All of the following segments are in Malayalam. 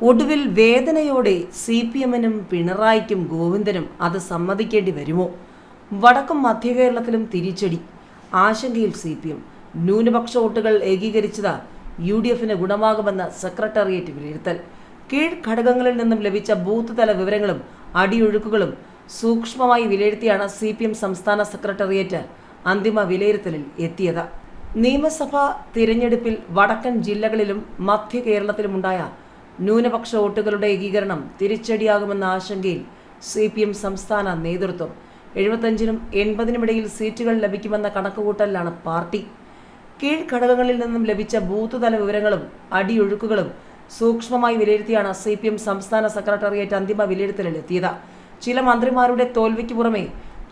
ഒടുവിൽ വേദനയോടെ CPM-നും പിണറായിക്കും ഗോവിന്ദനും അത് സമ്മതിക്കേണ്ടി വരുമോ? വടക്കും മധ്യകേരളത്തിലും തിരിച്ചടി. ആശങ്കയിൽ CPM. ന്യൂനപക്ഷ വോട്ടുകൾ ഏകീകരിച്ചത് UDF-ന് ഗുണമാകുമെന്ന സെക്രട്ടേറിയറ്റ് വിലയിരുത്തൽ. കീഴ്ഘടകങ്ങളിൽ നിന്നും ലഭിച്ച ബൂത്ത് തല വിവരങ്ങളും അടിയൊഴുക്കുകളും സൂക്ഷ്മമായി വിലയിരുത്തിയാണ് CPM സംസ്ഥാന സെക്രട്ടേറിയറ്റ് അന്തിമ വിലയിരുത്തലിൽ എത്തിയത്. നിയമസഭാ തിരഞ്ഞെടുപ്പിൽ വടക്കൻ ജില്ലകളിലും മധ്യ കേരളത്തിലുമുണ്ടായ ന്യൂനപക്ഷ വോട്ടുകളുടെ ഏകീകരണം തിരിച്ചടിയാകുമെന്ന ആശങ്കയിൽ CPM സംസ്ഥാന നേതൃത്വം. 75-നും 80-നും ഇടയിൽ സീറ്റുകൾ ലഭിക്കുമെന്ന കണക്കുകൂട്ടലിലാണ് പാർട്ടി. കീഴ്ഘടകങ്ങളിൽ നിന്നും ലഭിച്ച ബൂത്ത് തല വിവരങ്ങളും അടിയൊഴുക്കുകളും സൂക്ഷ്മമായി വിലയിരുത്തിയാണ് CPM സംസ്ഥാന സെക്രട്ടേറിയറ്റ് അന്തിമ വിലയിരുത്തലിലെത്തിയത്. ചില മന്ത്രിമാരുടെ തോൽവിക്ക് പുറമെ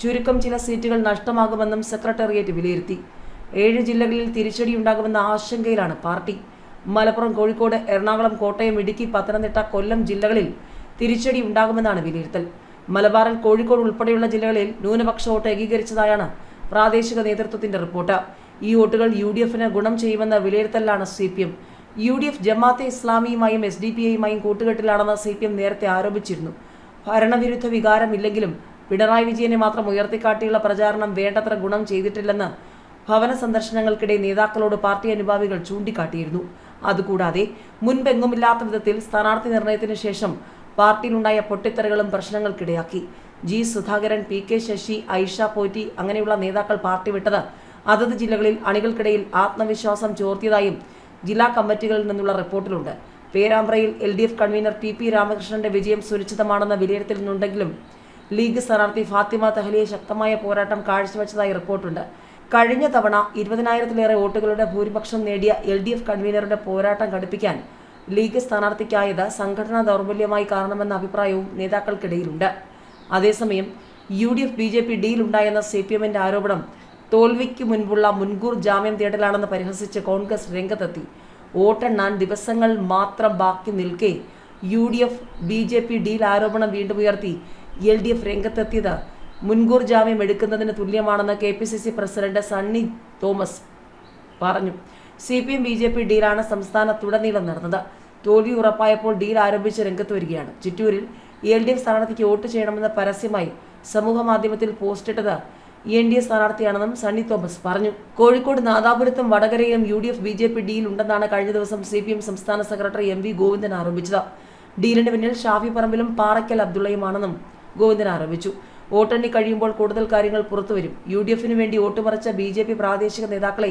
ചുരുക്കം ചില സീറ്റുകൾ നഷ്ടമാകുമെന്നും സെക്രട്ടേറിയറ്റ് വിലയിരുത്തി. 7 ജില്ലകളിൽ തിരിച്ചടിയുണ്ടാകുമെന്ന ആശങ്കയിലാണ് പാർട്ടി. മലപ്പുറം, കോഴിക്കോട്, എറണാകുളം, കോട്ടയം, ഇടുക്കി, പത്തനംതിട്ട, കൊല്ലം ജില്ലകളിൽ തിരിച്ചടി ഉണ്ടാകുമെന്നാണ് വിലയിരുത്തൽ. മലബാറിൽ കോഴിക്കോട് ഉൾപ്പെടെയുള്ള ജില്ലകളിൽ ന്യൂനപക്ഷ വോട്ട് ഏകീകരിച്ചതായാണ് പ്രാദേശിക നേതൃത്വത്തിന്റെ റിപ്പോർട്ട്. ഈ വോട്ടുകൾ UDF-ന് ഗുണം ചെയ്യുമെന്ന വിലയിരുത്തലാണ് CPM. UDF ജമാഅത്തെ ഇസ്ലാമിയുമായും SDPI-യുമായും കൂട്ടുകെട്ടിലാണെന്ന് CPM നേരത്തെ ആരോപിച്ചിരുന്നു. ഭരണവിരുദ്ധ വികാരമില്ലെങ്കിലും പിണറായി വിജയനെ മാത്രം ഉയർത്തിക്കാട്ടിയുള്ള പ്രചാരണം വേണ്ടത്ര ഗുണം ചെയ്തിട്ടില്ലെന്ന് ഭവന സന്ദർശനങ്ങൾക്കിടെ നേതാക്കളോട് പാർട്ടി അനുഭാവികൾ ചൂണ്ടിക്കാട്ടിയിരുന്നു. അതുകൂടാതെ മുൻപെങ്ങുമില്ലാത്ത വിധത്തിൽ സ്ഥാനാർത്ഥി നിർണയത്തിന് ശേഷം പാർട്ടിയിലുണ്ടായ പൊട്ടിത്തെറികളും പ്രശ്നങ്ങൾക്കിടയാക്കി. G. സുധാകരൻ, PK ശശി, ഐഷ പോറ്റി അങ്ങനെയുള്ള നേതാക്കൾ പാർട്ടി വിട്ടത് അതത് ജില്ലകളിൽ അണികൾക്കിടയിൽ ആത്മവിശ്വാസം ചോർത്തിയതായും ജില്ലാ കമ്മിറ്റികളിൽ നിന്നുള്ള റിപ്പോർട്ടിലുണ്ട്. പേരാമ്പ്രയിൽ LDF കൺവീനർ TP രാമകൃഷ്ണന്റെ വിജയം സുരക്ഷിതമാണെന്ന വിലയിരുത്തലുണ്ടെങ്കിലും ലീഗ് സ്ഥാനാർത്ഥി ഫാത്തിമ തഹ്ലിയ ശക്തമായ പോരാട്ടം കാഴ്ചവെച്ചതായി റിപ്പോർട്ടുണ്ട്. കഴിഞ്ഞ തവണ 20,000-ലേറെ വോട്ടുകളുടെ ഭൂരിപക്ഷം നേടിയ LDF കൺവീനറുടെ പോരാട്ടം ഘടിപ്പിക്കാൻ ലീഗ് സ്ഥാനാർത്ഥിക്കായത് സംഘടനാ ദൗർബല്യമായി കാരണമെന്ന അഭിപ്രായവും നേതാക്കൾക്കിടയിലുണ്ട്. അതേസമയം UDF BJP ഡീലുണ്ടായെന്ന CPM-ന്റെ ആരോപണം തോൽവിക്ക് മുൻപുള്ള മുൻകൂർ ജാമ്യം തേടലാണെന്ന് പരിഹസിച്ച് കോൺഗ്രസ് രംഗത്തെത്തി. വോട്ടെണ്ണാൻ ദിവസങ്ങൾ മാത്രം ബാക്കി നിൽക്കെ UDF BJP ഡീൽ ആരോപണം വീണ്ടും ഉയർത്തി LDF രംഗത്തെത്തിയത് മുൻകൂർ ജാമ്യം എടുക്കുന്നതിന് തുല്യമാണെന്ന് KPCC പ്രസിഡന്റ് സണ്ണി തോമസ് പറഞ്ഞു. CPM BJP ഡീലാണ് സംസ്ഥാനത്തുടനീളം നടന്നത്. തോൽവി ഉറപ്പായപ്പോൾ ഡീൽ ആരോപിച്ച് രംഗത്ത് വരികയാണ്. ചിറ്റൂരിൽ LDF സ്ഥാനാർത്ഥിക്ക് വോട്ട് ചെയ്യണമെന്ന് പരസ്യമായി സമൂഹ മാധ്യമത്തിൽ പോസ്റ്റിട്ടത് NDA സ്ഥാനാർത്ഥിയാണെന്നും സണ്ണി തോമസ് പറഞ്ഞു. കോഴിക്കോട് നാദാപുരത്തും വടകരയിലും UDF BJP ഡീൽ ഉണ്ടെന്നാണ് കഴിഞ്ഞ ദിവസം CPM സംസ്ഥാന സെക്രട്ടറി MV ഗോവിന്ദൻ ആരോപിച്ചത്. ഡീലിന് പിന്നിൽ ഷാഫി പറമ്പിലും പാറയ്ക്കൽ അബ്ദുള്ളയുമാണെന്നും ഗോവിന്ദൻ ആരോപിച്ചു. വോട്ടെണ്ണി കഴിയുമ്പോൾ കൂടുതൽ കാര്യങ്ങൾ പുറത്തുവരും. UDF-ന് വേണ്ടി വോട്ടുമറിച്ച BJP പ്രാദേശിക നേതാക്കളെ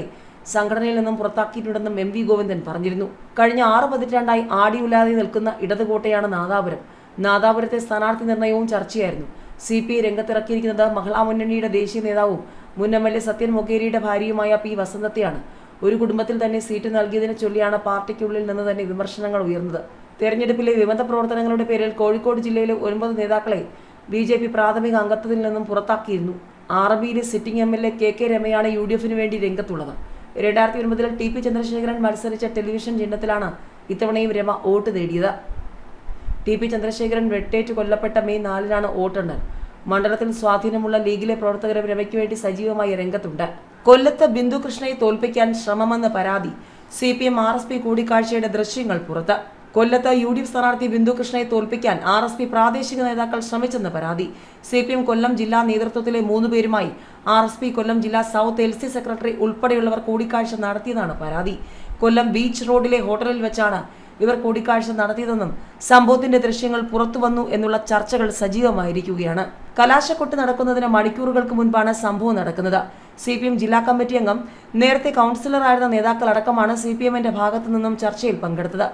സംഘടനയിൽ നിന്നും പുറത്താക്കിയിട്ടുണ്ടെന്നും MV ഗോവിന്ദൻ പറഞ്ഞിരുന്നു. കഴിഞ്ഞ 6 പതിറ്റാണ്ടായി ആടിയുലാതെ നിൽക്കുന്ന ഇടതുകോട്ടയാണ് നാദാപുരം. നാദാപുരത്തെ സ്ഥാനാർത്ഥി നിർണയവും ചർച്ചയായിരുന്നു. CPI രംഗത്തിറക്കിയിരിക്കുന്നത് മഹിളാ മുന്നണിയുടെ ദേശീയ നേതാവും മുൻ MLA സത്യൻ മൊകേരിയുടെ ഭാര്യയുമായ P. വസന്തത്തെയാണ്. ഒരു കുടുംബത്തിൽ തന്നെ സീറ്റ് നൽകിയതിനെ ചൊല്ലിയാണ് പാർട്ടിക്കുള്ളിൽ നിന്ന് തന്നെ വിമർശനങ്ങൾ ഉയർന്നത്. തെരഞ്ഞെടുപ്പിലെ വിമത പ്രവർത്തനങ്ങളുടെ പേരിൽ കോഴിക്കോട് ജില്ലയിലെ 9 നേതാക്കളെ BJP പ്രാഥമിക അംഗത്വത്തിൽ നിന്നും പുറത്താക്കിയിരുന്നു. RBയിലെ സിറ്റിംഗ് MLA KK രമയാണ് UDF-ന് വേണ്ടി രംഗത്തുള്ളത്. 2009-ൽ TP ചന്ദ്രശേഖരൻ മത്സരിച്ച ടെലിവിഷൻ ചിഹ്നത്തിലാണ് ഇത്തവണയും രമ വോട്ട് നേടിയത്. TP ചന്ദ്രശേഖരൻ വെട്ടേറ്റ് കൊല്ലപ്പെട്ട മെയ് 4-നാണ് വോട്ടെണ്ണൽ. മണ്ഡലത്തിൽ സ്വാധീനമുള്ള ലീഗിലെ പ്രവർത്തകരും രമയ്ക്ക് വേണ്ടി സജീവമായി രംഗത്തുണ്ട്. കൊല്ലത്ത് ബിന്ദു കൃഷ്ണയെ തോൽപ്പിക്കാൻ ശ്രമമെന്ന് പരാതി. CPM RSP കൂടിക്കാഴ്ചയുടെ ദൃശ്യങ്ങൾ പുറത്ത്. കൊല്ലത്ത് UDF സ്ഥാനാർത്ഥി ബിന്ദു കൃഷ്ണയെ തോൽപ്പിക്കാൻ RSP പ്രാദേശിക നേതാക്കൾ ശ്രമിച്ചെന്ന് പരാതി. CPM കൊല്ലം ജില്ലാ നേതൃത്വത്തിലെ 3 പേരുമായി RSP കൊല്ലം ജില്ലാ സൗത്ത് LC സെക്രട്ടറി ഉൾപ്പെടെയുള്ളവർ കൂടിക്കാഴ്ച നടത്തിയതാണ് പരാതി. കൊല്ലം ബീച്ച് റോഡിലെ ഹോട്ടലിൽ വെച്ചാണ് ഇവർ കൂടിക്കാഴ്ച നടത്തിയതെന്നും സംഭവത്തിന്റെ ദൃശ്യങ്ങൾ പുറത്തുവന്നു എന്നുള്ള ചർച്ചകൾ സജീവമായിരിക്കുകയാണ്. കലാശക്കൊട്ട് നടക്കുന്നതിന് മണിക്കൂറുകൾക്ക് മുൻപാണ് സംഭവം നടക്കുന്നത്. CPM ജില്ലാ കമ്മിറ്റി അംഗം, നേരത്തെ കൗൺസിലറായിരുന്ന നേതാക്കളടക്കമാണ് CPM-ന്റെ ഭാഗത്തു നിന്നും ചർച്ചയിൽ പങ്കെടുത്തത്.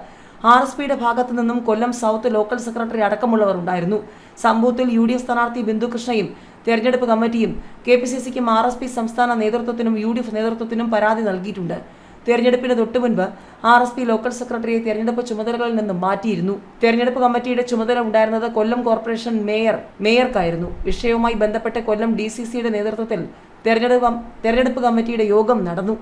RSPയുടെ ഭാഗത്തു നിന്നും കൊല്ലം സൗത്ത് ലോക്കൽ സെക്രട്ടറി അടക്കമുള്ളവർ ഉണ്ടായിരുന്നു. സംഭവത്തിൽ UDF സ്ഥാനാർത്ഥി ബിന്ദു കൃഷ്ണയും തെരഞ്ഞെടുപ്പ് കമ്മിറ്റിയും KPCC-ക്കും RSP സംസ്ഥാന നേതൃത്വത്തിനും UDF നേതൃത്വത്തിനും പരാതി നൽകിയിട്ടുണ്ട്. തെരഞ്ഞെടുപ്പിന് തൊട്ടുമുൻപ് RSP ലോക്കൽ സെക്രട്ടറിയെ തെരഞ്ഞെടുപ്പ് ചുമതലകളിൽ നിന്നും മാറ്റിയിരുന്നു. തെരഞ്ഞെടുപ്പ് കമ്മിറ്റിയുടെ ചുമതല ഉണ്ടായിരുന്നത് കൊല്ലം കോർപ്പറേഷൻ മേയർക്കായിരുന്നു. വിഷയവുമായി ബന്ധപ്പെട്ട് കൊല്ലം DCCയുടെ നേതൃത്വത്തിൽ തെരഞ്ഞെടുപ്പ് കമ്മിറ്റിയുടെ യോഗം നടന്നു.